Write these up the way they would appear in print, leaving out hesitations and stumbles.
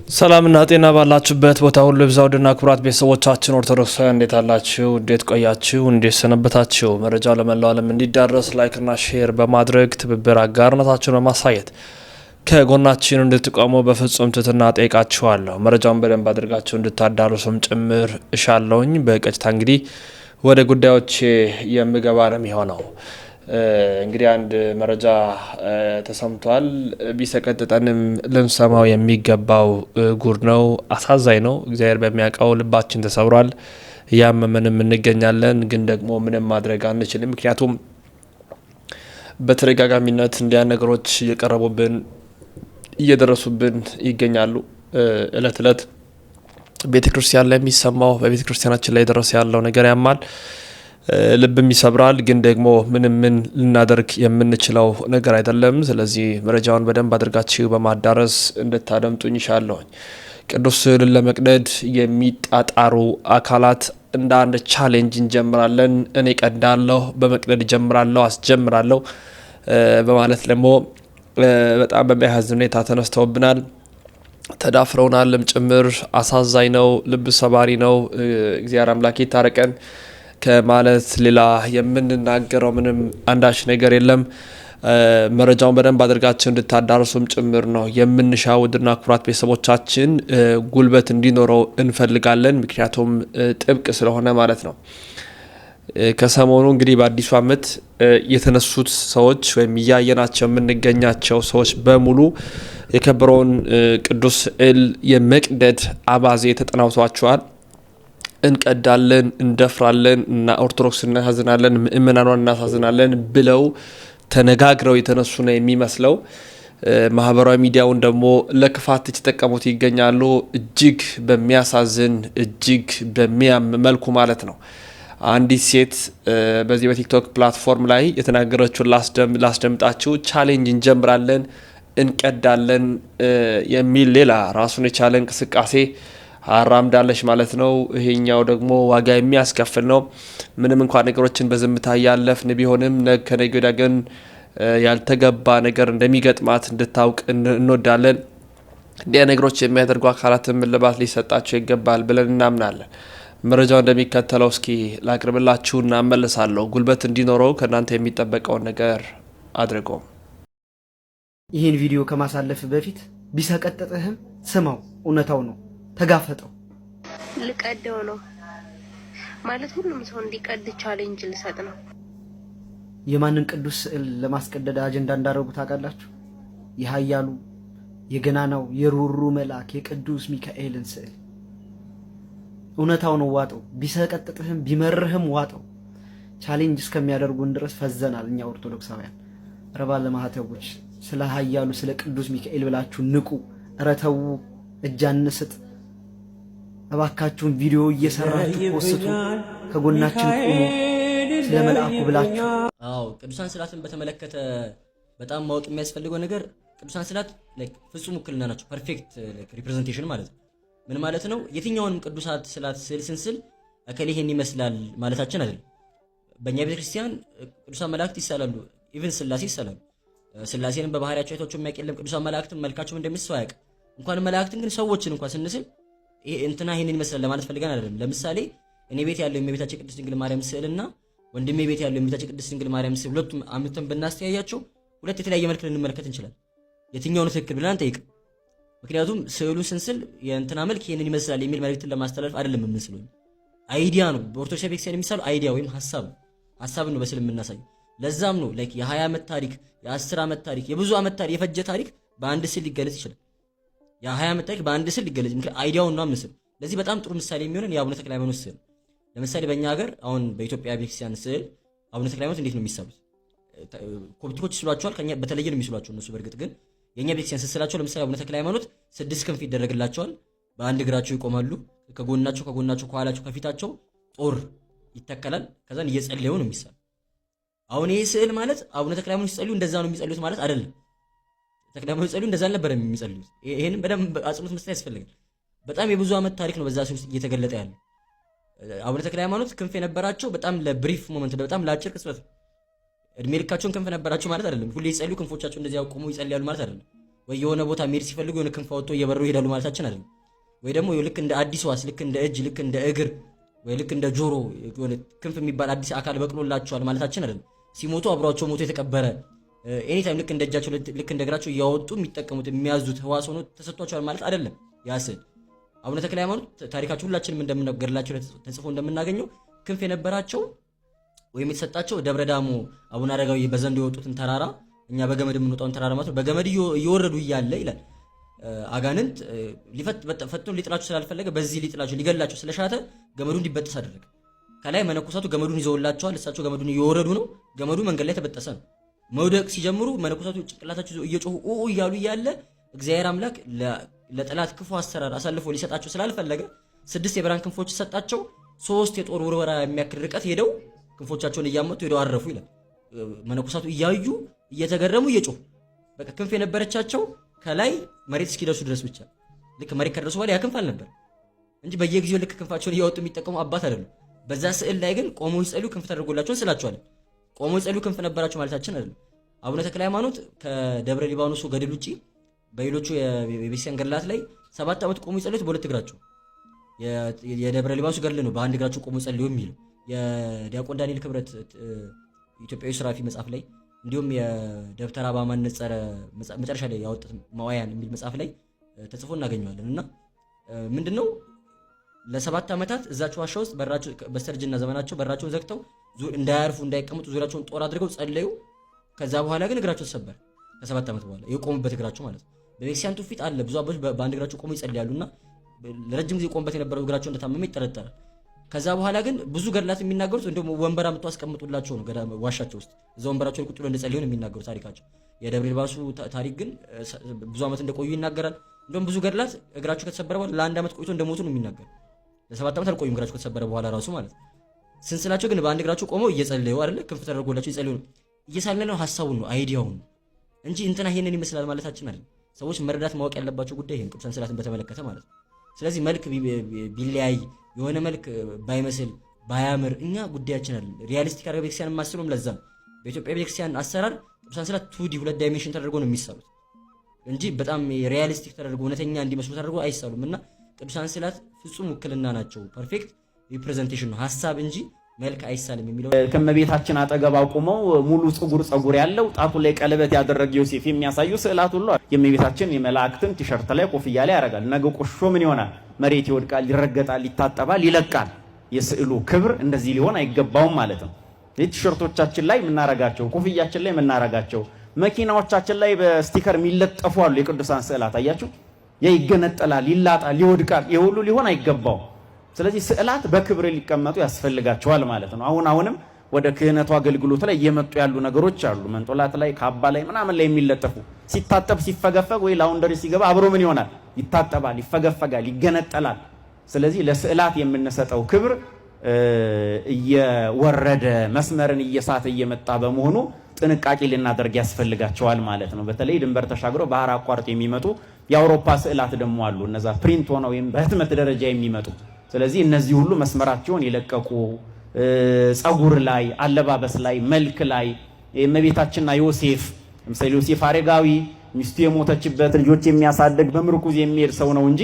ሰላምና ጤና ባላችሁበት ቦታ ሁሉ ይብዛውና ክቡራት ቤተሰቦቻችን ኦርቶዶክሳውያን እንዴት አላችሁ? እንዴት ቆያችሁ? እንዴት ሰነበታችሁ? መረጃው ለመላው ዓለም እንዲዳረስ ላይክና ሼር በማድረግ ትብብር አጋርነታችሁን በማሳየት ከጎናችን እንድትቆሙ በፍጹም ትህትና ጠይቃችኋለሁ። መረጃውን በደንብ አድርጋችሁ እንድታዳርሱም ጭምር እሻለሁኝ። በቀጥታ እንግዲህ ወደ ጉዳዮች የምገባ ነው የሚሆነው። እንግዲህ አንድ መረጃ ተሰምቷል። ቢሰቀጥጠንም ልንሰማው የሚገባው ጉድ ነው። አሳዛኝ ነው። እግዚአብሔር በሚያውቀው ልባችን ተሰብሯል። ያመመንም እንገኛለን፣ ግን ደግሞ ምንም ማድረግ አንችልም። ምክንያቱም በተደጋጋሚነት እንዲያ ነገሮች እየቀረቡብን እየደረሱብን ይገኛሉ። እለት እለት ቤተ ክርስቲያን ላይ የሚሰማው በቤተ ክርስቲያናችን ላይ የደረሰ ያለው ነገር ያማል፣ ልብም ይሰብራል። ግን ደግሞ ምን ልናደርግ የምንችለው ነገር አይደለም። ስለዚህ መረጃውን በደንብ አድርጋችሁ በማዳረስ እንድታደምጡኝ ይሻለሁኝ። ቅዱስ ስዕልን ለመቅደድ የሚጣጣሩ አካላት እንደ አንድ ቻሌንጅ እንጀምራለን። እኔ ቀዳለሁ፣ በመቅደድ ጀምራለሁ፣ አስጀምራለሁ በማለት ደግሞ በጣም በሚያሳዝን ሁኔታ ተነስተውብናል፣ ተዳፍረውናልም ጭምር። አሳዛኝ ነው፣ ልብ ሰባሪ ነው። እግዚአብሔር አምላክ ይታረቀን ከማለት ሌላ የምንናገረው ምንም አንዳች ነገር የለም። መረጃውን በደንብ አድርጋችሁ እንድታዳርሱም ጭምር ነው የምንሻ። ውድና ክቡራት ቤተሰቦቻችን ጉልበት እንዲኖረው እንፈልጋለን፣ ምክንያቱም ጥብቅ ስለሆነ ማለት ነው። ከሰሞኑ እንግዲህ በአዲሱ ዓመት የተነሱት ሰዎች ወይም እያየናቸው የምንገኛቸው ሰዎች በሙሉ የከበረውን ቅዱስ ስዕል የመቅደድ አባዜ ተጠናውቷቸዋል። እንቀዳለን፣ እንደፍራለን እና ኦርቶዶክስ እናሳዝናለን፣ ምእመናኗን እናሳዝናለን ብለው ተነጋግረው የተነሱ ነው የሚመስለው። ማህበራዊ ሚዲያውን ደግሞ ለክፋት የተጠቀሙት ይገኛሉ። እጅግ በሚያሳዝን እጅግ በሚያም መልኩ ማለት ነው። አንዲት ሴት በዚህ በቲክቶክ ፕላትፎርም ላይ የተናገረችውን ላስደምጣችሁ። ቻሌንጅ እንጀምራለን፣ እንቀዳለን የሚል ሌላ ራሱን የቻለ እንቅስቃሴ አራምዳለች ማለት ነው። ይሄኛው ደግሞ ዋጋ የሚያስከፍል ነው። ምንም እንኳን ነገሮችን በዝምታ ያለፍን ቢሆንም ከነገ ወዲያ ግን ያልተገባ ነገር እንደሚገጥማት እንድታውቅ እንወዳለን። እንዲያ ነገሮች የሚያደርጉ አካላትን እልባት ሊሰጣቸው ይገባል ብለን እናምናለን። መረጃው እንደሚከተለው እስኪ ላቅርብላችሁ እና እመለሳለሁ። ጉልበት እንዲኖረው ከእናንተ የሚጠበቀውን ነገር አድርጎ ይህን ቪዲዮ ከማሳለፍ በፊት ቢሰቀጥጥህም ስማው፣ እውነታው ነው። ተጋፈጠው። ልቀደው ነው ማለት ሁሉም ሰው እንዲቀድ ቻሌንጅ ልሰጥ ነው። የማንን ቅዱስ ስዕል ለማስቀደድ አጀንዳ እንዳደረጉ ታውቃላችሁ? የኃያሉ የገናናው የሩሩ መልአክ የቅዱስ ሚካኤልን ስዕል። እውነታው ነው። ዋጠው። ቢሰቀጥጥህም ቢመርህም ዋጠው። ቻሌንጅ እስከሚያደርጉን ድረስ ፈዘናል እኛ ኦርቶዶክሳውያን። ረባ ለማህተቦች ስለ ኃያሉ ስለ ቅዱስ ሚካኤል ብላችሁ ንቁ። ረተው እጅ አንስጥ። እባካችሁን ቪዲዮ እየሰራችሁ ፖስቱ፣ ከጎናችን ቁሙ፣ ስለ መልአኩ ብላችሁ። አዎ ቅዱሳን ስዕላትን በተመለከተ በጣም ማወቅ የሚያስፈልገው ነገር ቅዱሳን ስዕላት ፍጹም ውክልና ናቸው። ፐርፌክት ሪፕሬዘንቴሽን ማለት ነው። ምን ማለት ነው? የትኛውንም ቅዱሳት ስዕላት ስዕል ስንስል እከሌ ይሄን ይመስላል ማለታችን አይደለም። በእኛ ቤተክርስቲያን ቅዱሳን መላእክት ይሳላሉ፣ ኢቭን ስላሴ ይሳላሉ። ስላሴንም በባህሪያቸው አይቷቸው የሚያውቅ የለም። ቅዱሳን መላእክትን መልካቸውም እንደሚስው አያውቅ። እንኳን መላእክትን ግን ሰዎችን እንኳን ስንስል እንትና ይሄንን ይመስላል ለማለት ፈልገን አይደለም። ለምሳሌ እኔ ቤት ያለው የእመቤታችን ቅድስት ድንግል ማርያም ስዕልና ወንድሜ ቤት ያለው የእመቤታችን ቅድስት ድንግል ማርያም ስዕል ሁለቱም አምጥተን ብናስተያያቸው ሁለት የተለያየ መልክ ልንመለከት እንችላለን። የትኛው ነው ትክክል ብለን አንጠይቅም። ምክንያቱም ስዕሉን ስንስል የእንትና መልክ ይሄንን ይመስላል የሚል መልእክትን ለማስተላለፍ አይደለም የምንስለው። አይዲያ ነው። በኦርቶዶክስ ቤተክርስቲያን የሚሳለው አይዲያ ወይም ሐሳብ ነው። ሐሳብን ነው በስዕል የምናሳየው። ለዛም ነው የ20 ዓመት ታሪክ፣ የ10 ዓመት ታሪክ፣ የብዙ ዓመት ታሪክ የፈጀ ታሪክ በአንድ ስዕል ሊገለጽ ይችላል። የ20 ዓመት ታሪክ በአንድ ስዕል ሊገለጽ ምክንያት አይዲያውን ነው ምስል። ለዚህ በጣም ጥሩ ምሳሌ የሚሆነን የአቡነ ተክለ ሃይማኖት ስዕል። ለምሳሌ በእኛ ሀገር አሁን በኢትዮጵያ ቤተክርስቲያን ስዕል አቡነ ተክለ ሃይማኖት እንዴት ነው የሚሳሉት? ኮፕቲኮች ይስሏቸዋል፣ ከኛ በተለየ ነው የሚስሏቸው እነሱ። በእርግጥ ግን የኛ ቤተክርስቲያን ስስላቸው ለምሳሌ አቡነ ተክለ ሃይማኖት 6 ክንፍ ይደረግላቸዋል። በአንድ እግራቸው ይቆማሉ። ከጎናቸው ከኋላቸው ከፊታቸው ጦር ይተከላል። ከዛን እየጸለዩ ነው የሚሳሉ። አሁን ይሄ ስዕል ማለት አቡነ ተክለ ሃይማኖት ሲጸልዩ እንደዛ ነው የሚጸልዩት ማለት አይደለም። ተክለ ሃይማኖት ሲጸልዩ እንደዛ አልነበረም የሚጸልዩት። ይሄንን በደንብ አጽንኦት መስጠት ያስፈልጋል። በጣም የብዙ ዓመት ታሪክ ነው በዛ ውስጥ እየተገለጠ ያለው። አቡነ ተክለ ሃይማኖት ክንፍ የነበራቸው በጣም ለብሪፍ ሞመንት በጣም ለአጭር ቅጽበት እድሜ ልካቸውን ክንፍ ነበራቸው ማለት አይደለም። ሁሌ ይጸልዩ ክንፎቻቸው እንደዚህ ያቆሙ ይጸልያሉ ማለት አይደለም። ወይ የሆነ ቦታ መሄድ ሲፈልጉ የሆነ ክንፍ አውጥቶ እየበረሩ ይሄዳሉ ማለታችን አይደለም። ወይ ደግሞ ልክ እንደ አዲስ ዋስ ልክ እንደ እጅ ልክ እንደ እግር ወይ ልክ እንደ ጆሮ የሆነ ክንፍ የሚባል አዲስ አካል በቅሎላቸዋል ማለታችን አይደለም። ሲሞቱ አብሯቸው ሞቶ የተቀበረ ኤኒ ታይም ልክ እንደ እጃቸው ልክ እንደ እግራቸው እያወጡ የሚጠቀሙት የሚያዙት ህዋስ ሆኖ ተሰጥቷቸዋል ማለት አይደለም። ያስል አቡነ ተክለ ሃይማኖት ታሪካቸው ሁላችንም እንደምንገርላቸው ተጽፎ እንደምናገኘው ክንፍ የነበራቸው ወይም የተሰጣቸው ደብረ ዳሞ አቡነ አረጋዊ በዘንዶ የወጡትን ተራራ እኛ በገመድ የምንወጣውን ተራራ ማለት በገመድ እየወረዱ እያለ ይላል አጋንንት ፈጥኖ ሊጥላቸው ስላልፈለገ በዚህ ሊጥላቸው ሊገላቸው ስለሻተ ገመዱን እንዲበጠስ አደረገ። ከላይ መነኮሳቱ ገመዱን ይዘውላቸዋል። እሳቸው ገመዱን እየወረዱ ነው። ገመዱ መንገድ ላይ ተበጠሰ ነው። መውደቅ ሲጀምሩ መነኮሳቱ ጭንቅላታቸው እየጮሁ እያሉ እያለ እግዚአብሔር አምላክ ለጠላት ክፉ አሰራር አሳልፎ ሊሰጣቸው ስላልፈለገ 6 የብርሃን ክንፎች ሰጣቸው። 3 የጦር ውርወራ የሚያክል ርቀት ሄደው ክንፎቻቸውን እያመጡ ሄደው አረፉ ይላል። መነኮሳቱ እያዩ እየተገረሙ እየጮሁ በቃ ክንፍ የነበረቻቸው ከላይ መሬት እስኪደርሱ ድረስ ብቻ ልክ መሬት ከደረሱ በኋላ ያ ክንፍ አልነበር እንጂ በየጊዜው ልክ ክንፋቸውን እያወጡ የሚጠቀሙ አባት አይደሉም። በዛ ስዕል ላይ ግን ቆመው ይጸልዩ ክንፍ ተደርጎላቸው እንስላቸዋለን። ቆመው ይጸልዩ ክንፍ ነበራቸው ማለታችን አይደለም። አቡነ ተክለ ሃይማኖት ከደብረ ሊባኖሱ ገድል ውጪ በሌሎቹ የቤተክርስቲያን ገድላት ላይ 7 ዓመት ቆመው ይጸልዩት በሁለት እግራቸው የደብረ ሊባኖሱ ገድል ነው በአንድ እግራቸው ቆመው ይጸልዩ የሚለው የዲያቆን ዳንኤል ክብረት ኢትዮጵያዊ ሥራፊ መጽሐፍ ላይ እንዲሁም የደብተራ ባማን ነጸረ መጨረሻ ላይ ያወጡት ማዋያን የሚል መጽሐፍ ላይ ተጽፎ እናገኘዋለን። እና ምንድነው ለ7 ዓመታት እዛቸው ዋሻ ውስጥ በራቸው በስተርጅና ዘመናቸው በራቸውን ዘግተው እንዳያርፉ እንዳይቀመጡ ዙሪያቸውን ጦር አድርገው ጸለዩ። ከዛ በኋላ ግን እግራቸው ተሰበረ። ከ7 ዓመት በኋላ የቆሙበት እግራቸው ማለት ነው። በቤተክርስቲያን ትውፊት አለ ብዙ አባቶች በአንድ እግራቸው ቆመው ይጸልያሉና ለረጅም ጊዜ ቆምበት የነበረው እግራቸው እንደታመመ ይጠረጠራል። ከዛ በኋላ ግን ብዙ ገድላት የሚናገሩት እንደውም ወንበር አምጥቶ አስቀምጡላቸው ነው ገዳም ዋሻቸው ውስጥ እዛ ወንበራቸው ቁጭ ብሎ እንደጸልዩ ነው የሚናገሩት ታሪካቸው። የደብረ ሊባኖሱ ታሪክ ግን ብዙ ዓመት እንደቆዩ ይናገራል። እንደውም ብዙ ገድላት እግራቸው ከተሰበረ በኋላ ለ1 ዓመት ቆይቶ እንደሞቱ ነው የሚናገሩ። ለ7 ዓመት አልቆዩም እግራቸው ከተሰበረ በኋላ ራሱ ማለት ነው። ስንስላቸው ግን በአንድ እግራቸው ቆመው እየጸለዩ አይደለ ክንፍ ተደርጎላቸው ይጸልዩ ነው። እየሳለነው ሐሳቡን ነው አይዲያውን እንጂ እንትና ይሄንን ይመስላል ማለታችን አይደለም። ሰዎች መረዳት ማወቅ ያለባቸው ጉዳይ ይሄን ቅዱሳን ስዕላትን በተመለከተ ማለት ነው። ስለዚህ መልክ ቢለያይ የሆነ መልክ ባይመስል ባያምር እኛ ጉዳያችን አይደለም። ሪያሊስቲክ አድርገው ቤተክርስቲያን ማስሉም ለዛ በኢትዮጵያ ቤተክርስቲያን አሰራር ቅዱሳን ስዕላት 2D 2 ዳይሜንሽን ተደርጎ ነው የሚሰሩት እንጂ በጣም ሪያሊስቲክ ተደርጎ እውነተኛ እንዲመስሉ ተደርጎ አይሳሉም። እና ቅዱሳን ስዕላት ፍጹም ውክልና ናቸው። ፐርፌክት ሪፕሬዘንቴሽን ነው ሐሳብ እንጂ መልክ አይሳልም የሚለው ከመቤታችን አጠገብ አቁመው ሙሉ ጸጉር ያለው ጣቱ ላይ ቀለበት ያደረገ ዮሴፍ የሚያሳዩ ስዕላት ሁሉ የመቤታችን የመላእክትን ቲሸርት ላይ ኮፍያ ላይ ያደርጋል። ነገ ቆሾ ምን ይሆናል? መሬት ይወድቃል፣ ይረገጣል፣ ይታጠባል፣ ይለቃል። የስዕሉ ክብር እንደዚህ ሊሆን አይገባውም ማለት ነው። ቲሸርቶቻችን ላይ የምናረጋቸው፣ ኮፍያችን ላይ የምናረጋቸው፣ መኪናዎቻችን ላይ በስቲከር የሚለጠፉ አሉ የቅዱሳን ስዕላት አያችሁ። ይገነጠላል፣ ይላጣል፣ ይወድቃል። ይሄ ሁሉ ሊሆን አይገባውም። ስለዚህ ስዕላት በክብር ሊቀመጡ ያስፈልጋቸዋል ማለት ነው። አሁንም ወደ ክህነቱ አገልግሎት ላይ እየመጡ ያሉ ነገሮች አሉ። መንጦላት ላይ ካባ ላይ ምናምን ላይ የሚለጠፉ ሲታጠብ ሲፈገፈግ ወይ ላውንደሪ ሲገባ አብሮ ምን ይሆናል? ይታጠባል፣ ይፈገፈጋል፣ ይገነጠላል። ስለዚህ ለስዕላት የምንሰጠው ክብር እየወረደ መስመርን እየሳተ እየመጣ በመሆኑ ጥንቃቄ ልናደርግ ያስፈልጋቸዋል ማለት ነው። በተለይ ድንበር ተሻግሮ ባህር አቋርጦ የሚመጡ የአውሮፓ ስዕላት ደግሞ አሉ። እነዛ ፕሪንት ሆነው ወይም በህትመት ደረጃ የሚመጡ ስለዚህ እነዚህ ሁሉ መስመራቸውን የለቀቁ ጸጉር ላይ፣ አለባበስ ላይ፣ መልክ ላይ እመቤታችንና ዮሴፍ ለምሳሌ ዮሴፍ አረጋዊ ሚስቱ የሞተችበት ልጆች የሚያሳድግ በምርኩዝ የሚሄድ ሰው ነው እንጂ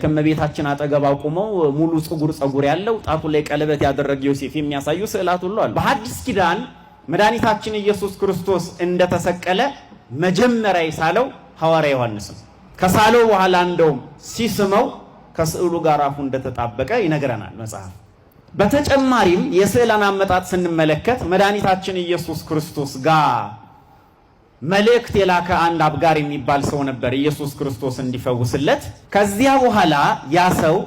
ከእመቤታችን አጠገብ አቁመው ሙሉ ጸጉር ያለው ጣቱ ላይ ቀለበት ያደረገ ዮሴፍ የሚያሳዩ ስዕላት ሁሉ አሉ። በሐዲስ ኪዳን መድኃኒታችን ኢየሱስ ክርስቶስ እንደተሰቀለ መጀመሪያ የሳለው ሐዋርያ ዮሐንስ ነው። ከሳለው በኋላ እንደውም ሲስመው ከስዕሉ ጋር አፉ እንደተጣበቀ ይነግረናል መጽሐፍ። በተጨማሪም የስዕልን አመጣጥ ስንመለከት መድኃኒታችን ኢየሱስ ክርስቶስ ጋር መልእክት የላከ አንድ አብጋር የሚባል ሰው ነበር ኢየሱስ ክርስቶስ እንዲፈውስለት። ከዚያ በኋላ ያ ሰው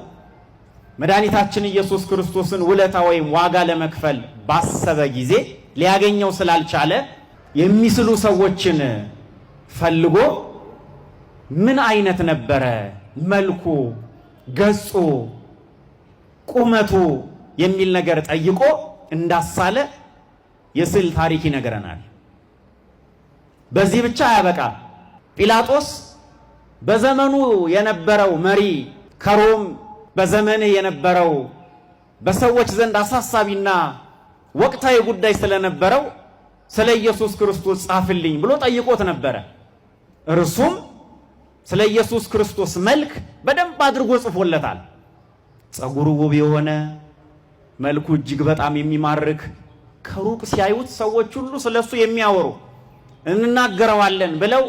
መድኃኒታችን ኢየሱስ ክርስቶስን ውለታ ወይም ዋጋ ለመክፈል ባሰበ ጊዜ ሊያገኘው ስላልቻለ የሚስሉ ሰዎችን ፈልጎ ምን አይነት ነበረ መልኩ፣ ገጹ፣ ቁመቱ የሚል ነገር ጠይቆ እንዳሳለ የስዕል ታሪክ ይነግረናል። በዚህ ብቻ አያበቃ። ጲላጦስ በዘመኑ የነበረው መሪ ከሮም በዘመን የነበረው በሰዎች ዘንድ አሳሳቢና ወቅታዊ ጉዳይ ስለነበረው ስለ ኢየሱስ ክርስቶስ ጻፍልኝ ብሎ ጠይቆት ነበረ። እርሱም ስለ ኢየሱስ ክርስቶስ መልክ በደንብ አድርጎ ጽፎለታል። ጸጉሩ ውብ የሆነ መልኩ እጅግ በጣም የሚማርክ ከሩቅ ሲያዩት ሰዎች ሁሉ ስለሱ የሚያወሩ እንናገረዋለን ብለው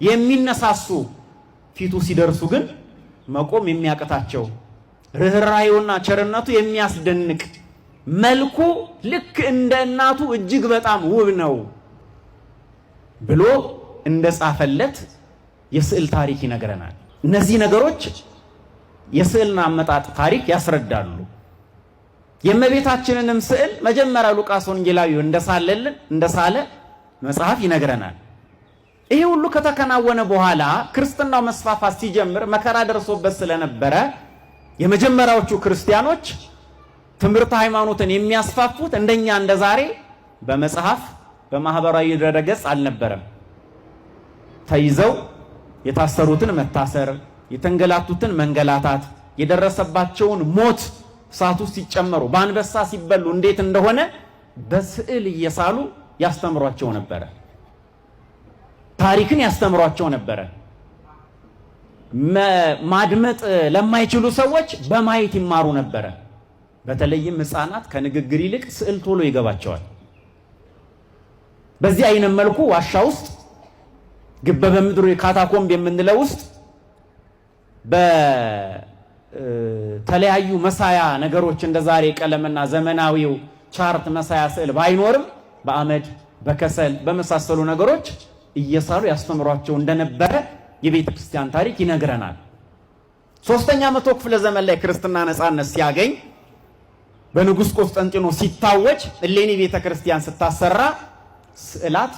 የሚነሳሱ ፊቱ ሲደርሱ ግን መቆም የሚያቅታቸው ርኅራኄውና ቸርነቱ የሚያስደንቅ መልኩ ልክ እንደ እናቱ እጅግ በጣም ውብ ነው ብሎ እንደጻፈለት የስዕል ታሪክ ይነግረናል። እነዚህ ነገሮች የስዕልን አመጣጥ ታሪክ ያስረዳሉ። የእመቤታችንንም ስዕል መጀመሪያ ሉቃስ ወንጌላዊ እንደሳለ መጽሐፍ ይነግረናል። ይሄ ሁሉ ከተከናወነ በኋላ ክርስትናው መስፋፋት ሲጀምር መከራ ደርሶበት ስለነበረ የመጀመሪያዎቹ ክርስቲያኖች ትምህርት ሃይማኖትን የሚያስፋፉት እንደኛ እንደዛሬ በመጽሐፍ በማህበራዊ ድረገጽ አልነበረም። ተይዘው የታሰሩትን መታሰር፣ የተንገላቱትን መንገላታት፣ የደረሰባቸውን ሞት እሳት ውስጥ ሲጨመሩ በአንበሳ ሲበሉ እንዴት እንደሆነ በስዕል እየሳሉ ያስተምሯቸው ነበረ። ታሪክን ያስተምሯቸው ነበረ። ማድመጥ ለማይችሉ ሰዎች በማየት ይማሩ ነበረ። በተለይም ሕፃናት ከንግግር ይልቅ ስዕል ቶሎ ይገባቸዋል። በዚህ አይነት መልኩ ዋሻ ውስጥ ግበበ ምድሩ ካታኮምብ የምንለው ውስጥ በተለያዩ መሳያ ነገሮች እንደዛሬ ቀለምና ዘመናዊው ቻርት መሳያ ስዕል ባይኖርም በአመድ በከሰል በመሳሰሉ ነገሮች እየሳሉ ያስተምሯቸው እንደነበረ የቤተ ክርስቲያን ታሪክ ይነግረናል። 3ኛ መቶ ክፍለ ዘመን ላይ ክርስትና ነፃነት ሲያገኝ በንጉሥ ቆስጠንጢኖስ ሲታወጅ እሌኒ ቤተ ክርስቲያን ስታሰራ ስዕላት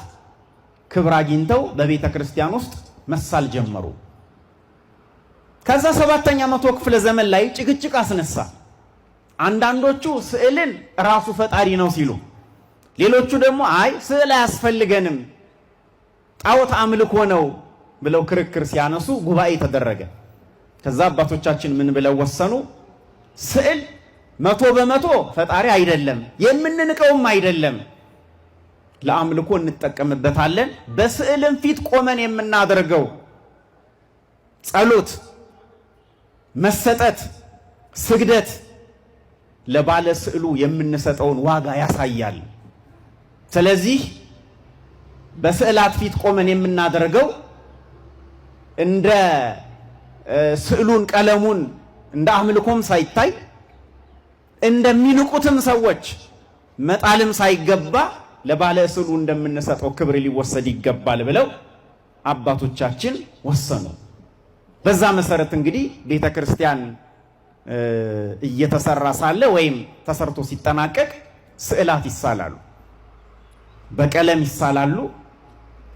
ክብር አግኝተው በቤተ ክርስቲያን ውስጥ መሳል ጀመሩ። ከዛ 7ኛ መቶ ክፍለ ዘመን ላይ ጭቅጭቅ አስነሳ። አንዳንዶቹ ስዕልን ራሱ ፈጣሪ ነው ሲሉ፣ ሌሎቹ ደግሞ አይ ስዕል አያስፈልገንም ጣዖት አምልኮ ነው ብለው ክርክር ሲያነሱ ጉባኤ ተደረገ። ከዛ አባቶቻችን ምን ብለው ወሰኑ? ስዕል 100% ፈጣሪ አይደለም፣ የምንንቀውም አይደለም፣ ለአምልኮ እንጠቀምበታለን። በስዕልም ፊት ቆመን የምናደርገው ጸሎት፣ መሰጠት፣ ስግደት ለባለ ስዕሉ የምንሰጠውን ዋጋ ያሳያል። ስለዚህ በስዕላት ፊት ቆመን የምናደርገው እንደ ስዕሉን ቀለሙን እንደ አምልኮም ሳይታይ እንደሚንቁትም ሰዎች መጣልም ሳይገባ ለባለ ስዕሉ እንደምንሰጠው ክብር ሊወሰድ ይገባል ብለው አባቶቻችን ወሰኑ። በዛ መሰረት እንግዲህ ቤተክርስቲያን እየተሰራ ሳለ ወይም ተሰርቶ ሲጠናቀቅ ስዕላት ይሳላሉ፣ በቀለም ይሳላሉ።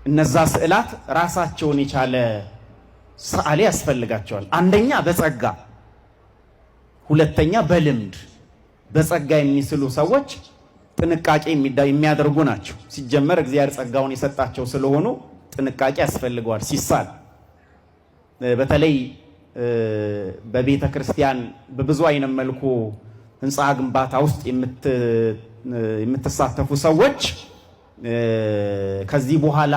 እነዛ ስዕላት ራሳቸውን የቻለ ሰዓሊ ያስፈልጋቸዋል። አንደኛ በጸጋ፣ ሁለተኛ በልምድ። በጸጋ የሚስሉ ሰዎች ጥንቃቄ የሚያደርጉ ናቸው። ሲጀመር እግዚአብሔር ጸጋውን የሰጣቸው ስለሆኑ ጥንቃቄ ያስፈልገዋል ሲሳል። በተለይ በቤተ ክርስቲያን በብዙ አይነት መልኩ ህንፃ ግንባታ ውስጥ የምትሳተፉ ሰዎች ከዚህ በኋላ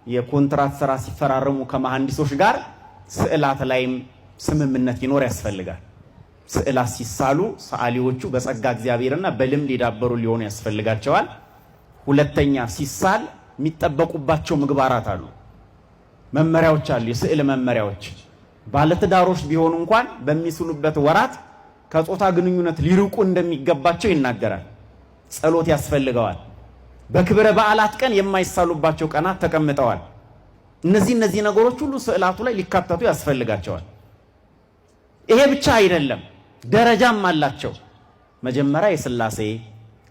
የኮንትራት ስራ ሲፈራረሙ ከመሐንዲሶች ጋር ስዕላት ላይም ስምምነት ይኖር ያስፈልጋል። ስዕላት ሲሳሉ ሰዓሊዎቹ በጸጋ እግዚአብሔርና በልምድ የዳበሩ ሊሆኑ ያስፈልጋቸዋል። ሁለተኛ ሲሳል የሚጠበቁባቸው ምግባራት አሉ፣ መመሪያዎች አሉ፣ የስዕል መመሪያዎች። ባለትዳሮች ቢሆኑ እንኳን በሚስሉበት ወራት ከጾታ ግንኙነት ሊርቁ እንደሚገባቸው ይናገራል። ጸሎት ያስፈልገዋል። በክብረ በዓላት ቀን የማይሳሉባቸው ቀናት ተቀምጠዋል። እነዚህ ነገሮች ሁሉ ስዕላቱ ላይ ሊካተቱ ያስፈልጋቸዋል። ይሄ ብቻ አይደለም፣ ደረጃም አላቸው። መጀመሪያ የሥላሴ፣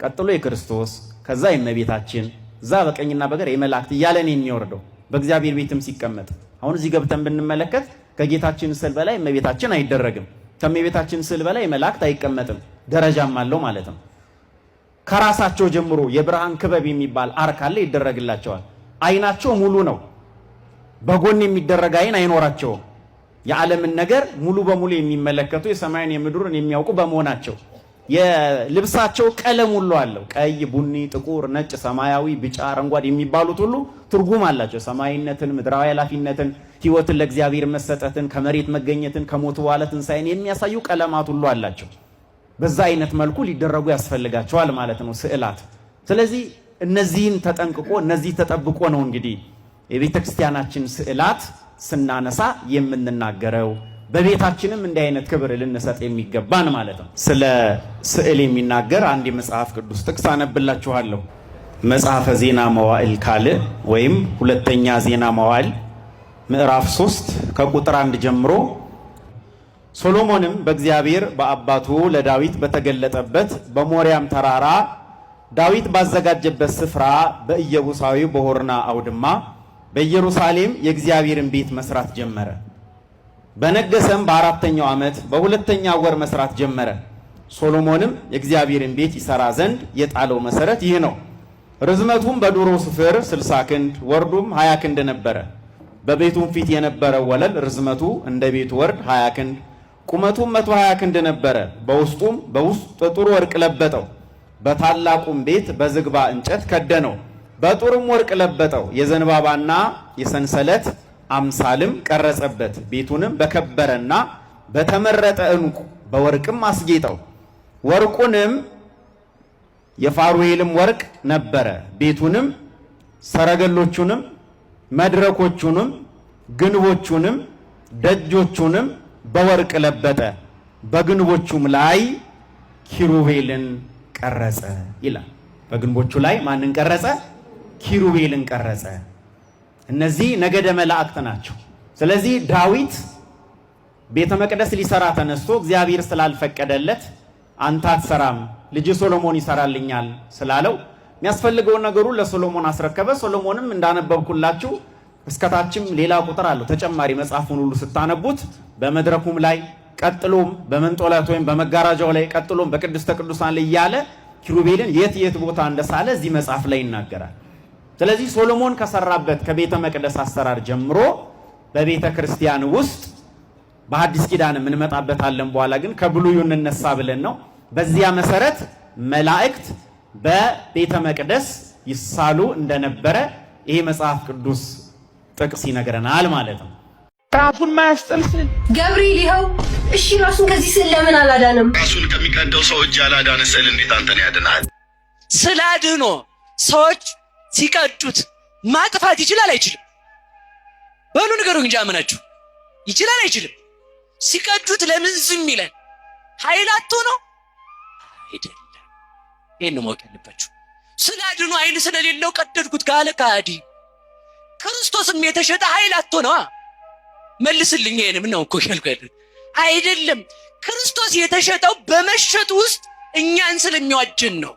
ቀጥሎ የክርስቶስ፣ ከዛ የእመቤታችን፣ እዛ በቀኝና በግራ የመላእክት እያለን የሚወርደው በእግዚአብሔር ቤትም ሲቀመጥ አሁን እዚህ ገብተን ብንመለከት ከጌታችን ስዕል በላይ እመቤታችን አይደረግም፣ ከእመቤታችን ስዕል በላይ መላእክት አይቀመጥም። ደረጃም አለው ማለት ነው። ከራሳቸው ጀምሮ የብርሃን ክበብ የሚባል አርክ አለ፣ ይደረግላቸዋል። አይናቸው ሙሉ ነው፣ በጎን የሚደረግ አይን አይኖራቸውም። የዓለምን ነገር ሙሉ በሙሉ የሚመለከቱ የሰማይን የምድሩን የሚያውቁ በመሆናቸው የልብሳቸው ቀለም ሁሉ አለው። ቀይ፣ ቡኒ፣ ጥቁር፣ ነጭ፣ ሰማያዊ፣ ቢጫ፣ አረንጓዴ የሚባሉት ሁሉ ትርጉም አላቸው። ሰማይነትን፣ ምድራዊ ኃላፊነትን ሕይወትን ለእግዚአብሔር መሰጠትን፣ ከመሬት መገኘትን፣ ከሞት በኋላ ትንሣኤን የሚያሳዩ ቀለማት ሁሉ አላቸው። በዛ አይነት መልኩ ሊደረጉ ያስፈልጋቸዋል ማለት ነው ስዕላት። ስለዚህ እነዚህን ተጠንቅቆ እነዚህ ተጠብቆ ነው እንግዲህ የቤተ ክርስቲያናችን ስዕላት ስናነሳ የምንናገረው። በቤታችንም እንዲህ አይነት ክብር ልንሰጥ የሚገባን ማለት ነው። ስለ ስዕል የሚናገር አንድ የመጽሐፍ ቅዱስ ጥቅስ አነብላችኋለሁ። መጽሐፈ ዜና መዋዕል ካልዕ ወይም ሁለተኛ ዜና መዋዕል ምዕራፍ 3 ከቁጥር 1 ጀምሮ ሶሎሞንም በእግዚአብሔር በአባቱ ለዳዊት በተገለጠበት በሞሪያም ተራራ ዳዊት ባዘጋጀበት ስፍራ በኢየቡሳዊ በሆርና አውድማ በኢየሩሳሌም የእግዚአብሔርን ቤት መስራት ጀመረ። በነገሰም በአራተኛው ዓመት በሁለተኛው ወር መስራት ጀመረ። ሶሎሞንም የእግዚአብሔርን ቤት ይሰራ ዘንድ የጣለው መሰረት ይህ ነው። ርዝመቱም በዱሮ ስፍር 60 ክንድ ወርዱም 20 ክንድ ነበረ። በቤቱም ፊት የነበረው ወለል ርዝመቱ እንደ ቤቱ ወርድ 20 ክንድ ቁመቱም 120 ክንድ ነበረ። በውስጡም በጥሩ ወርቅ ለበጠው። በታላቁም ቤት በዝግባ እንጨት ከደነው፣ በጥሩም ወርቅ ለበጠው። የዘንባባና የሰንሰለት አምሳልም ቀረጸበት። ቤቱንም በከበረና በተመረጠ ዕንቁ በወርቅም አስጌጠው። ወርቁንም የፋሩዌልም ወርቅ ነበረ። ቤቱንም ሰረገሎቹንም መድረኮቹንም ግንቦቹንም ደጆቹንም በወርቅ ለበጠ። በግንቦቹም ላይ ኪሩቤልን ቀረጸ ይላል። በግንቦቹ ላይ ማንን ቀረጸ? ኪሩቤልን ቀረጸ። እነዚህ ነገደ መላእክት ናቸው። ስለዚህ ዳዊት ቤተ መቅደስ ሊሰራ ተነስቶ እግዚአብሔር ስላልፈቀደለት አንተ አትሰራም ልጅ ሶሎሞን ይሰራልኛል ስላለው የሚያስፈልገውን ነገሩ ለሶሎሞን አስረከበ። ሶሎሞንም እንዳነበብኩላችሁ እስከታችም ሌላ ቁጥር አለው ተጨማሪ መጽሐፉን ሁሉ ስታነቡት በመድረኩም ላይ ቀጥሎም በመንጦላት ወይም በመጋራጃው ላይ ቀጥሎም በቅድስተ ቅዱሳን ላይ እያለ ኪሩቤልን የት ቦታ እንደሳለ እዚህ መጽሐፍ ላይ ይናገራል። ስለዚህ ሶሎሞን ከሰራበት ከቤተ መቅደስ አሰራር ጀምሮ በቤተ ክርስቲያን ውስጥ በሐዲስ ኪዳን እንመጣበታለን። በኋላ ግን ከብሉዩ እንነሳ ብለን ነው። በዚያ መሰረት መላእክት በቤተ መቅደስ ይሳሉ እንደነበረ ይሄ መጽሐፍ ቅዱስ ጥቅስ ይነግረናል ማለት ነው። ራሱን ማያስጥል ስዕል ገብርኤል ይኸው። እሺ ራሱን ከዚህ ስዕል ለምን አላዳነም? ራሱን ከሚቀደው ሰው እጅ ያላዳነ ስዕል እንዴት አንተን ያድናል? ስዕል አድኖ ሰዎች ሲቀዱት ማጥፋት ይችላል አይችልም? በሉ ንገሩኝ እንጂ አመናችሁ። ይችላል አይችልም? ሲቀዱት ለምን ዝም ይላል? ኃይል አጥቶ ነው አይደለም። ይሄን ነው ማወቅ ያለባችሁ። ስዕል አድኖ ኃይል ስለሌለው ቀደድኩት ካለ ከሃዲ። ክርስቶስም የተሸጠ ኃይል አጥቶ ነው። መልስልኝ። ይሄንም ነው እኮ ያልኩት አይደለም። ክርስቶስ የተሸጠው በመሸጥ ውስጥ እኛን ስለሚዋጅን ነው።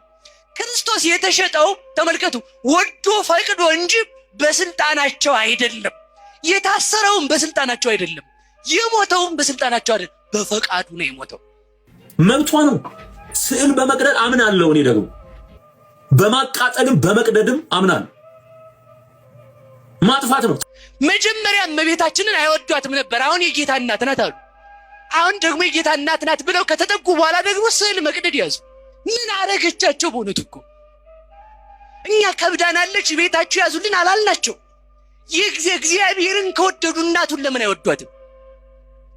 ክርስቶስ የተሸጠው ተመልከቱ፣ ወዶ ፈቅዶ እንጂ በስልጣናቸው አይደለም። የታሰረውም በስልጣናቸው አይደለም። የሞተውም በስልጣናቸው አይደለም። በፈቃዱ ነው የሞተው። መብቷ ነው። ስዕል በመቅደድ አምናለሁ። እኔ ደግሞ በማቃጠልም በመቅደድም አምናለሁ። ማጥፋት ነው። መጀመሪያ እመቤታችንን አይወዷትም ነበር። አሁን የጌታ እናት ናት አሉ። አሁን ደግሞ የጌታ እናት ናት ብለው ከተጠጉ በኋላ ደግሞ ስዕል መቅደድ ያዙ። ምን አረገቻቸው? በእውነቱ እኮ እኛ ከብዳናለች ቤታችሁ ያዙልን አላልናቸው። እግዚአብሔርን ከወደዱ እናቱን ለምን አይወዷትም?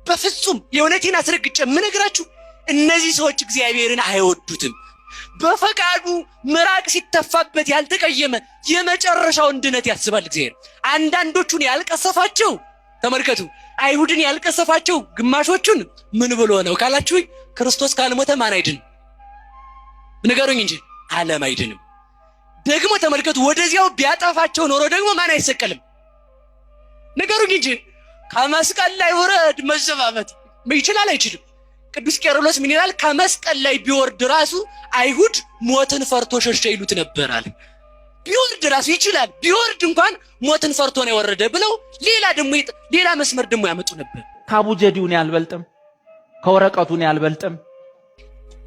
በፍጹም የእውነቴን አስረግጬ የምነግራችሁ እነዚህ ሰዎች እግዚአብሔርን አይወዱትም። በፈቃዱ ምራቅ ሲተፋበት ያልተቀየመ የመጨረሻውን ድነት ያስባል እግዚአብሔር። አንዳንዶቹን ያልቀሰፋቸው ተመልከቱ፣ አይሁድን ያልቀሰፋቸው ግማሾቹን ምን ብሎ ነው ካላችሁ፣ ክርስቶስ ካልሞተ ማን አይድንም? ንገሩኝ እንጂ ዓለም አይድንም። ደግሞ ተመልከቱ፣ ወደዚያው ቢያጠፋቸው ኖሮ ደግሞ ማን አይሰቀልም? ንገሩኝ እንጂ ከመስቀል ላይ ወረድ መዘባበት ይችላል አይችልም? ቅዱስ ቄርሎስ ምን ይላል? ከመስቀል ላይ ቢወርድ ራሱ አይሁድ ሞትን ፈርቶ ሸሸ ይሉት ነበር አለ። ቢወርድ ራሱ ይችላል፣ ቢወርድ እንኳን ሞትን ፈርቶ ነው የወረደ ብለው ሌላ መስመር ደግሞ ያመጡ ነበር። ከአቡጀዲውን ያልበልጥም ከወረቀቱን ያልበልጥም።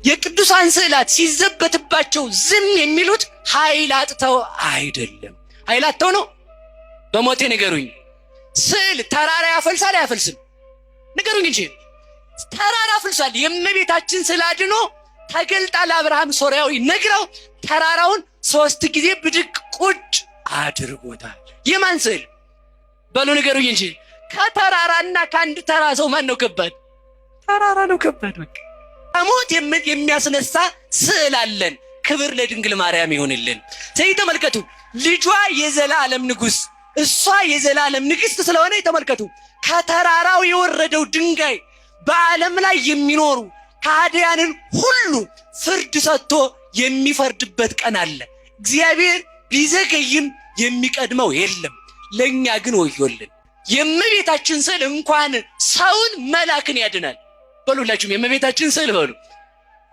የቅዱሳን ስዕላት ሲዘበትባቸው ዝም የሚሉት ኃይል አጥተው አይደለም። ኃይል አጥተው ነው። በሞቴ ንገሩኝ፣ ስዕል ተራራ ያፈልሳል አያፈልስም? ንገሩኝ እንጂ ተራራ አፍልሷል። የእመቤታችን ስዕል አድኖ ተገልጣ ለአብርሃም ሶርያዊ ነግረው ተራራውን 3 ጊዜ ብድቅ ቁጭ አድርጎታል። የማን ስዕል? በሉ ንገሩኝ እንጂ ከተራራና ከአንድ ተራ ሰው ማን ነው ከባድ? ተራራ ነው ከባድ። በቃ ከሞት የሚያስነሳ ስዕል አለን። ክብር ለድንግል ማርያም ይሁንልን። ስለዚህ ተመልከቱ፣ ልጇ የዘላለም ንጉሥ፣ እሷ የዘላለም ንግሥት ስለሆነ ተመልከቱ፣ ከተራራው የወረደው ድንጋይ በዓለም ላይ የሚኖሩ ከሃዲያንን ሁሉ ፍርድ ሰጥቶ የሚፈርድበት ቀን አለ። እግዚአብሔር ቢዘገይም የሚቀድመው የለም። ለእኛ ግን ወዮልን። የእመቤታችን ስዕል እንኳን ሰውን መላክን ያድናል። በሉላችሁም የእመቤታችን ስዕል በሉ።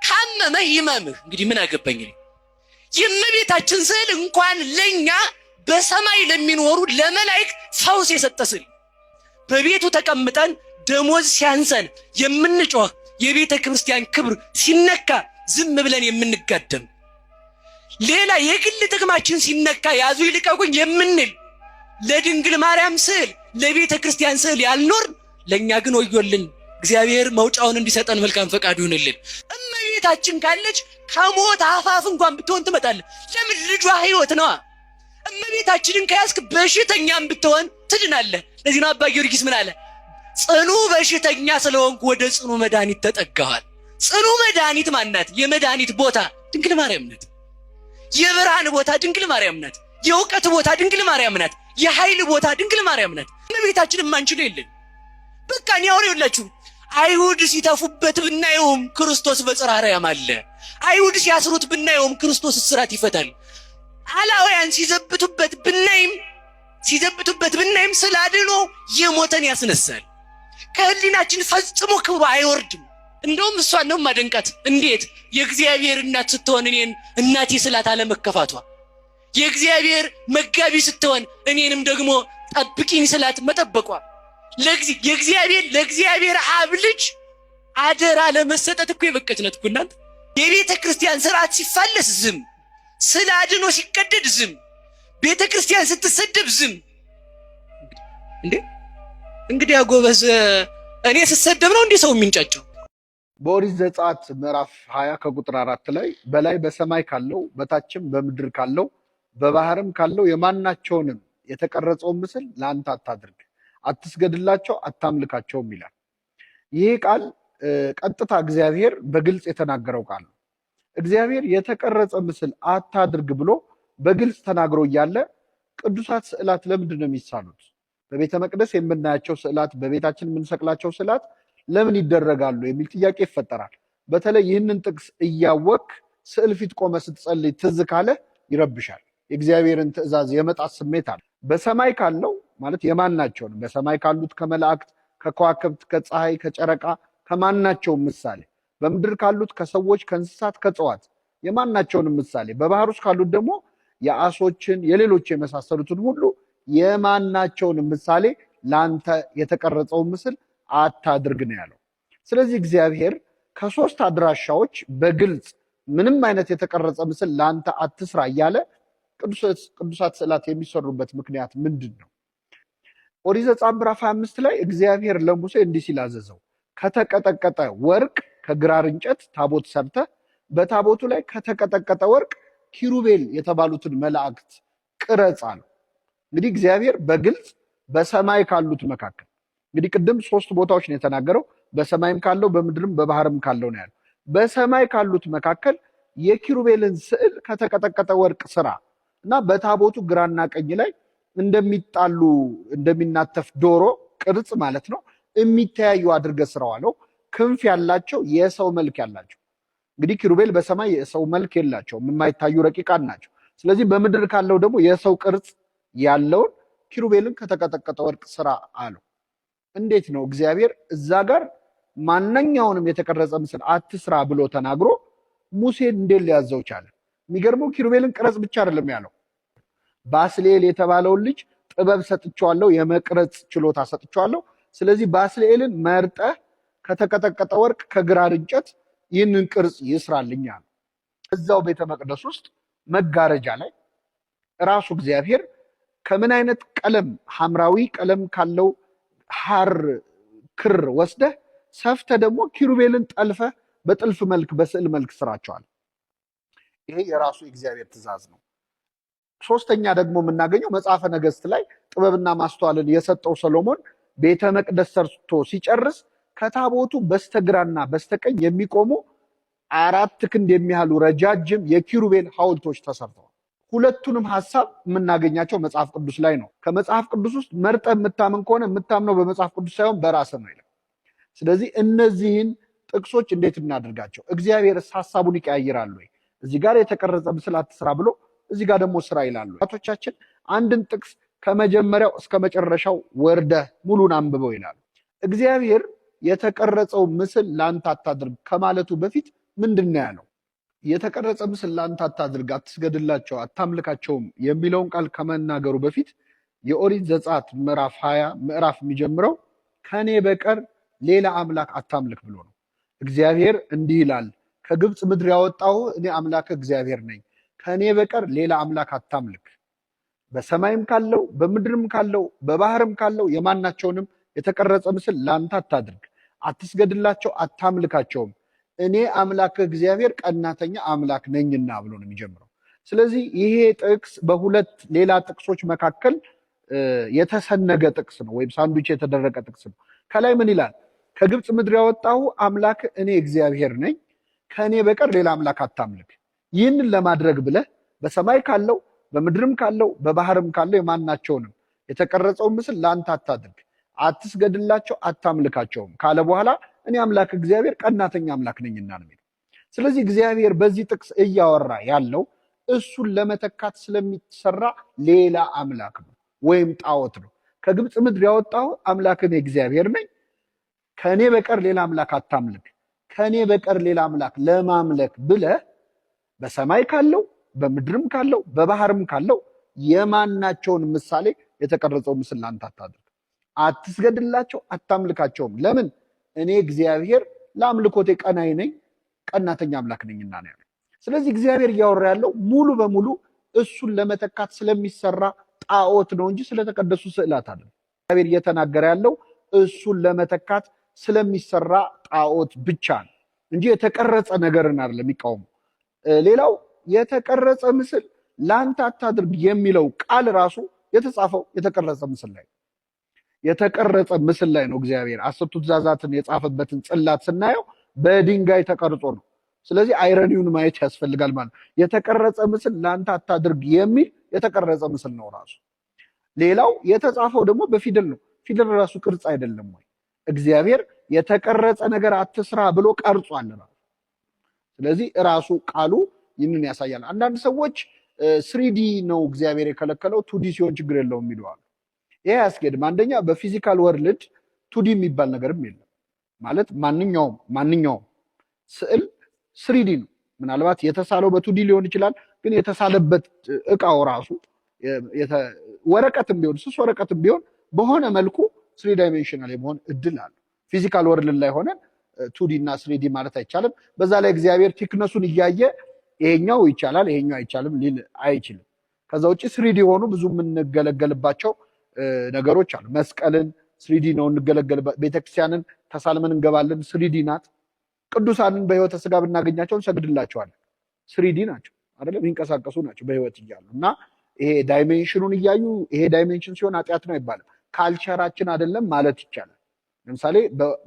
ካመመህ ይመምህ። እንግዲህ ምን አገባኝ። የእመቤታችን ስዕል እንኳን ለእኛ በሰማይ ለሚኖሩ ለመላእክት ፈውስ የሰጠ ስዕል። በቤቱ ተቀምጠን ደሞዝ ሲያንሰን የምንጮህ፣ የቤተ ክርስቲያን ክብር ሲነካ ዝም ብለን የምንጋደም፣ ሌላ የግል ጥቅማችን ሲነካ ያዙ ይልቀቁኝ የምንል ለድንግል ማርያም ስዕል ለቤተ ክርስቲያን ስዕል ያልኖር ለእኛ ግን ወዮልን። እግዚአብሔር መውጫውን እንዲሰጠን መልካም ፈቃዱ ይሁንልን። እመቤታችን ካለች ከሞት አፋፍ እንኳን ብትሆን ትመጣለች። ለምን? ልጇ ሕይወት ነዋ። እመቤታችንን ከያዝክ በሽተኛም ብትሆን ትድናለህ። ለዚህ ነው አባ ጊዮርጊስ ምን አለ? ጽኑ በሽተኛ ስለሆንኩ ወደ ጽኑ መድኃኒት ተጠጋኋል። ጽኑ መድኃኒት ማናት? የመድኃኒት ቦታ ድንግል ማርያም ናት። የብርሃን ቦታ ድንግል ማርያም ናት። የእውቀት ቦታ ድንግል ማርያም ናት። የኃይል ቦታ ድንግል ማርያም ናት። እመቤታችንን ማንችለው የለን። በቃ እኔ አሁን ይኸውላችሁ አይሁድ ሲተፉበት ብናየውም ክርስቶስ በጽርሐ አርያም አለ። አይሁድ ሲያስሩት ብናየውም ክርስቶስ እስራት ይፈታል። አላውያን ሲዘብቱበት ብናይም ስለ አድኖ የሞተን ያስነሳል። ከህሊናችን ፈጽሞ ክብሩ አይወርድም። እንደውም እሷን ነው ማደንቃት። እንዴት የእግዚአብሔር እናት ስትሆን እኔን እናቴ ስላት አለመከፋቷ፣ የእግዚአብሔር መጋቢ ስትሆን እኔንም ደግሞ ጠብቂኝ ስላት መጠበቋ፣ ለእግዚአብሔር አብ ልጅ አደራ ለመሰጠት እኮ የበቀች ናት እኮ እናንተ። የቤተ ክርስቲያን ስርዓት ሲፋለስ ዝም፣ ስለ አድኖ ሲቀደድ ዝም፣ ቤተ ክርስቲያን ስትሰደብ ዝም። እንግዲህ ጎበዝ፣ እኔ ስሰደብ ነው እንዲህ ሰው የሚንጫጫው? በኦሪት ዘጸአት ምዕራፍ 20 ከቁጥር 4 ላይ በላይ በሰማይ ካለው በታችም በምድር ካለው በባህርም ካለው የማናቸውንም የተቀረጸውን ምስል ለአንተ አታድርግ፣ አትስገድላቸው፣ አታምልካቸውም ይላል። ይህ ቃል ቀጥታ እግዚአብሔር በግልጽ የተናገረው ቃል ነው። እግዚአብሔር የተቀረጸ ምስል አታድርግ ብሎ በግልጽ ተናግሮ እያለ ቅዱሳት ስዕላት ለምንድን ነው የሚሳሉት? በቤተ መቅደስ የምናያቸው ስዕላት፣ በቤታችን የምንሰቅላቸው ስዕላት ለምን ይደረጋሉ የሚል ጥያቄ ይፈጠራል። በተለይ ይህንን ጥቅስ እያወቅ ስዕል ፊት ቆመ ስትጸልይ ትዝ ካለ ይረብሻል። የእግዚአብሔርን ትእዛዝ የመጣት ስሜት አለ። በሰማይ ካለው ማለት የማናቸውንም በሰማይ ካሉት ከመላእክት፣ ከከዋክብት፣ ከፀሐይ፣ ከጨረቃ ከማናቸውም ምሳሌ፣ በምድር ካሉት ከሰዎች፣ ከእንስሳት፣ ከእጽዋት የማናቸውንም ምሳሌ፣ በባህር ውስጥ ካሉት ደግሞ የአሶችን የሌሎች የመሳሰሉትን ሁሉ የማናቸውንም ምሳሌ ለአንተ የተቀረጸውን ምስል አታድርግ ነው ያለው። ስለዚህ እግዚአብሔር ከሶስት አድራሻዎች በግልጽ ምንም አይነት የተቀረጸ ምስል ለአንተ አትስራ እያለ ቅዱሳት ስዕላት የሚሰሩበት ምክንያት ምንድን ነው? ኦሪት ዘጸአት ምዕራፍ 25 ላይ እግዚአብሔር ለሙሴ እንዲህ ሲል አዘዘው፣ ከተቀጠቀጠ ወርቅ ከግራር እንጨት ታቦት ሰርተህ በታቦቱ ላይ ከተቀጠቀጠ ወርቅ ኪሩቤል የተባሉትን መላእክት ቅረጽ አለው። እንግዲህ እግዚአብሔር በግልጽ በሰማይ ካሉት መካከል እንግዲህ ቅድም ሶስት ቦታዎች ነው የተናገረው። በሰማይም ካለው በምድርም በባህርም ካለው ነው ያለው። በሰማይ ካሉት መካከል የኪሩቤልን ስዕል ከተቀጠቀጠ ወርቅ ስራ እና በታቦቱ ግራና ቀኝ ላይ እንደሚጣሉ እንደሚናተፍ ዶሮ ቅርጽ ማለት ነው የሚተያዩ አድርገህ ስራው አለው። ክንፍ ያላቸው የሰው መልክ ያላቸው። እንግዲህ ኪሩቤል በሰማይ የሰው መልክ የላቸውም፣ የማይታዩ ረቂቃን ናቸው። ስለዚህ በምድር ካለው ደግሞ የሰው ቅርጽ ያለውን ኪሩቤልን ከተቀጠቀጠ ወርቅ ስራ አለው። እንዴት ነው እግዚአብሔር እዛ ጋር ማንኛውንም የተቀረጸ ምስል አትስራ ብሎ ተናግሮ ሙሴን እንዴት ሊያዘው ቻለ? የሚገርመው ኪሩቤልን ቅረጽ ብቻ አይደለም ያለው፣ ባስልኤል የተባለውን ልጅ ጥበብ ሰጥቼዋለሁ፣ የመቅረጽ ችሎታ ሰጥቼዋለሁ። ስለዚህ ባስልኤልን መርጠህ ከተቀጠቀጠ ወርቅ ከግራር እንጨት ይህንን ቅርጽ ይስራልኛ ነው። እዛው ቤተ መቅደስ ውስጥ መጋረጃ ላይ ራሱ እግዚአብሔር ከምን አይነት ቀለም ሐምራዊ ቀለም ካለው ሐር ክር ወስደህ ሰፍተህ ደግሞ ኪሩቤልን ጠልፈህ በጥልፍ መልክ በስዕል መልክ ስራቸዋል። ይሄ የራሱ የእግዚአብሔር ትእዛዝ ነው። ሶስተኛ ደግሞ የምናገኘው መጽሐፈ ነገሥት ላይ ጥበብና ማስተዋልን የሰጠው ሰሎሞን ቤተ መቅደስ ሰርቶ ሲጨርስ ከታቦቱ በስተግራና በስተቀኝ የሚቆሙ 4 ክንድ የሚያህሉ ረጃጅም የኪሩቤል ሐውልቶች ተሰርተዋል። ሁለቱንም ሐሳብ የምናገኛቸው መጽሐፍ ቅዱስ ላይ ነው። ከመጽሐፍ ቅዱስ ውስጥ መርጠ የምታምን ከሆነ የምታምነው በመጽሐፍ ቅዱስ ሳይሆን በራስህ ነው ይላል። ስለዚህ እነዚህን ጥቅሶች እንዴት እናድርጋቸው? እግዚአብሔርስ ሐሳቡን ይቀያይራል ወይ? እዚህ ጋር የተቀረጸ ምስል አትስራ ብሎ እዚህ ጋር ደግሞ ስራ ይላሉ። አባቶቻችን አንድን ጥቅስ ከመጀመሪያው እስከ መጨረሻው ወርደህ ሙሉን አንብበው ይላሉ። እግዚአብሔር የተቀረጸው ምስል ላንተ አታድርግ ከማለቱ በፊት ምንድን ነው ያለው? የተቀረጸ ምስል ላንተ አታድርግ፣ አትስገድላቸው፣ አታምልካቸውም የሚለውን ቃል ከመናገሩ በፊት የኦሪት ዘጸአት ምዕራፍ 20 ምዕራፍ የሚጀምረው ከኔ በቀር ሌላ አምላክ አታምልክ ብሎ ነው። እግዚአብሔር እንዲህ ይላል፣ ከግብፅ ምድር ያወጣሁ እኔ አምላክ እግዚአብሔር ነኝ፣ ከኔ በቀር ሌላ አምላክ አታምልክ። በሰማይም ካለው በምድርም ካለው በባህርም ካለው የማናቸውንም የተቀረጸ ምስል ላንተ አታድርግ፣ አትስገድላቸው፣ አታምልካቸውም፣ እኔ አምላክ እግዚአብሔር ቀናተኛ አምላክ ነኝና ብሎ ነው የሚጀምረው። ስለዚህ ይሄ ጥቅስ በሁለት ሌላ ጥቅሶች መካከል የተሰነገ ጥቅስ ነው፣ ወይም ሳንዱች የተደረገ ጥቅስ ነው። ከላይ ምን ይላል? ከግብፅ ምድር ያወጣሁ አምላክ እኔ እግዚአብሔር ነኝ፣ ከእኔ በቀር ሌላ አምላክ አታምልክ። ይህንን ለማድረግ ብለህ በሰማይ ካለው በምድርም ካለው በባህርም ካለው የማናቸውንም የተቀረጸውን ምስል ለአንተ አታድርግ፣ አትስገድላቸው፣ አታምልካቸውም ካለ በኋላ እኔ አምላክ እግዚአብሔር ቀናተኛ አምላክ ነኝና ነው የሚለው። ስለዚህ እግዚአብሔር በዚህ ጥቅስ እያወራ ያለው እሱን ለመተካት ስለሚሰራ ሌላ አምላክ ነው ወይም ጣዖት ነው። ከግብፅ ምድር ያወጣሁ አምላክ እኔ እግዚአብሔር ነኝ፣ ከእኔ በቀር ሌላ አምላክ አታምልክ። ከእኔ በቀር ሌላ አምላክ ለማምለክ ብለህ በሰማይ ካለው በምድርም ካለው በባህርም ካለው የማናቸውን ምሳሌ የተቀረጸው ምስል ላንተ አታድርግ፣ አትስገድላቸው፣ አታምልካቸውም። ለምን? እኔ እግዚአብሔር ለአምልኮቴ ቀናይ ነኝ፣ ቀናተኛ አምላክ ነኝና ነው ያለው። ስለዚህ እግዚአብሔር እያወራ ያለው ሙሉ በሙሉ እሱን ለመተካት ስለሚሰራ ጣዖት ነው እንጂ ስለተቀደሱ ስዕላት አይደለም። እግዚአብሔር እየተናገረ ያለው እሱን ለመተካት ስለሚሰራ ጣዖት ብቻ ነው እንጂ የተቀረጸ ነገርን አይደለም የሚቃወመው። ሌላው የተቀረጸ ምስል ላንተ አታድርግ የሚለው ቃል ራሱ የተጻፈው የተቀረጸ ምስል ላይ ነው። የተቀረጸ ምስል ላይ ነው። እግዚአብሔር 10ቱ ትእዛዛትን የጻፈበትን ጽላት ስናየው በድንጋይ ተቀርጾ ነው። ስለዚህ አይረኒውን ማየት ያስፈልጋል ማለት ነው። የተቀረጸ ምስል ላንተ አታድርግ የሚል የተቀረጸ ምስል ነው ራሱ። ሌላው የተጻፈው ደግሞ በፊደል ነው። ፊደል ራሱ ቅርጽ አይደለም ወይ? እግዚአብሔር የተቀረጸ ነገር አትስራ ብሎ ቀርጿል ራሱ። ስለዚህ ራሱ ቃሉ ይህንን ያሳያል። አንዳንድ ሰዎች 3D ነው እግዚአብሔር የከለከለው 2D ሲሆን ችግር የለውም የሚለዋል። ይሄ አያስኬድም። አንደኛ በፊዚካል ወርልድ 2D የሚባል ነገርም የለም ማለት ማንኛውም ስዕል 3D ነው። ምናልባት የተሳለው በ2D ሊሆን ይችላል፣ ግን የተሳለበት እቃው ራሱ ወረቀትም ቢሆን ስስ ወረቀትም ቢሆን በሆነ መልኩ 3 ዳይሜንሽናል የመሆን እድል አለ። ፊዚካል ወርልድ ላይ ሆነን 2D እና 3D ማለት አይቻልም። በዛ ላይ እግዚአብሔር ቲክነሱን እያየ ይሄኛው ይቻላል ይሄኛው አይቻልም ሊል አይችልም። ከዛ ውጪ 3D ሆኑ ብዙ የምንገለገልባቸው ነገሮች አሉ። መስቀልን 3D ነው እንገለገልበት። ቤተክርስቲያንን ተሳልመን እንገባለን 3D ናት። ቅዱሳንን በህይወተ ስጋ ብናገኛቸው እንሰግድላቸዋለን 3D ናቸው አይደለም፣ የሚንቀሳቀሱ ናቸው በህይወት እያሉ እና ይሄ ዳይሜንሽኑን እያዩ ይሄ ዳይሜንሽን ሲሆን ኃጢአት ነው አይባልም። ካልቸራችን አይደለም ማለት ይቻላል። ለምሳሌ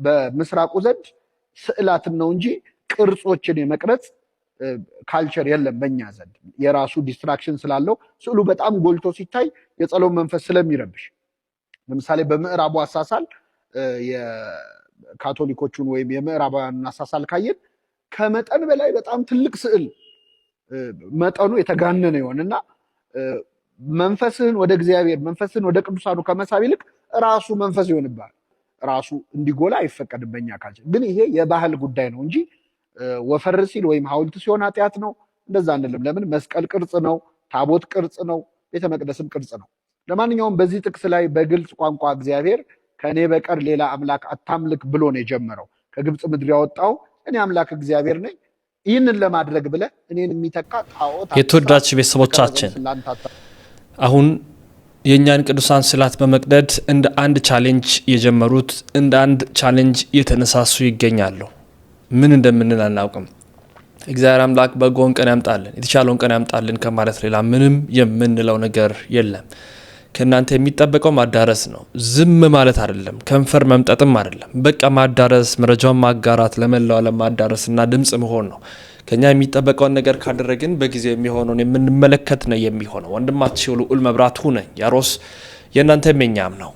በምስራቁ ዘንድ ስዕላትን ነው እንጂ ቅርጾችን የመቅረጽ ካልቸር የለም። በእኛ ዘንድ የራሱ ዲስትራክሽን ስላለው ስዕሉ በጣም ጎልቶ ሲታይ የጸሎት መንፈስ ስለሚረብሽ፣ ለምሳሌ በምዕራቡ አሳሳል የካቶሊኮቹን ወይም የምዕራባውያንን አሳሳል ካየን ከመጠን በላይ በጣም ትልቅ ስዕል መጠኑ የተጋነነ ይሆንና መንፈስህን ወደ እግዚአብሔር መንፈስህን ወደ ቅዱሳኑ ከመሳብ ይልቅ ራሱ መንፈስ ይሆንብሃል። ራሱ እንዲጎላ አይፈቀድም በእኛ ካልቸር። ግን ይሄ የባህል ጉዳይ ነው እንጂ ወፈር ሲል ወይም ሐውልት ሲሆን ኃጢአት ነው እንደዛ አንልም። ለምን? መስቀል ቅርጽ ነው፣ ታቦት ቅርጽ ነው፣ ቤተ መቅደስም ቅርጽ ነው። ለማንኛውም በዚህ ጥቅስ ላይ በግልጽ ቋንቋ እግዚአብሔር ከእኔ በቀር ሌላ አምላክ አታምልክ ብሎ ነው የጀመረው። ከግብፅ ምድር ያወጣው እኔ አምላክ እግዚአብሔር ነኝ። ይህንን ለማድረግ ብለህ እኔን የሚተካ ጣዖት። የተወዳጅ ቤተሰቦቻችን አሁን የእኛን ቅዱሳን ስዕላት በመቅደድ እንደ አንድ ቻሌንጅ የጀመሩት እንደ አንድ ቻሌንጅ የተነሳሱ ይገኛሉ። ምን እንደምንል አናውቅም። እግዚአብሔር አምላክ በጎን ቀን ያምጣልን፣ የተሻለውን ቀን ያምጣልን ከማለት ሌላ ምንም የምንለው ነገር የለም። ከእናንተ የሚጠበቀው ማዳረስ ነው። ዝም ማለት አይደለም፣ ከንፈር መምጠጥም አይደለም። በቃ ማዳረስ፣ መረጃውን ማጋራት፣ ለመላው ዓለም ማዳረስና ድምጽ መሆን ነው። ከኛ የሚጠበቀውን ነገር ካደረግን በጊዜው የሚሆነውን የምንመለከት ነው የሚሆነው። ወንድማችሁ ልዑል መብራቱ ነኝ። ያሮስ የእናንተም የኛም ነው።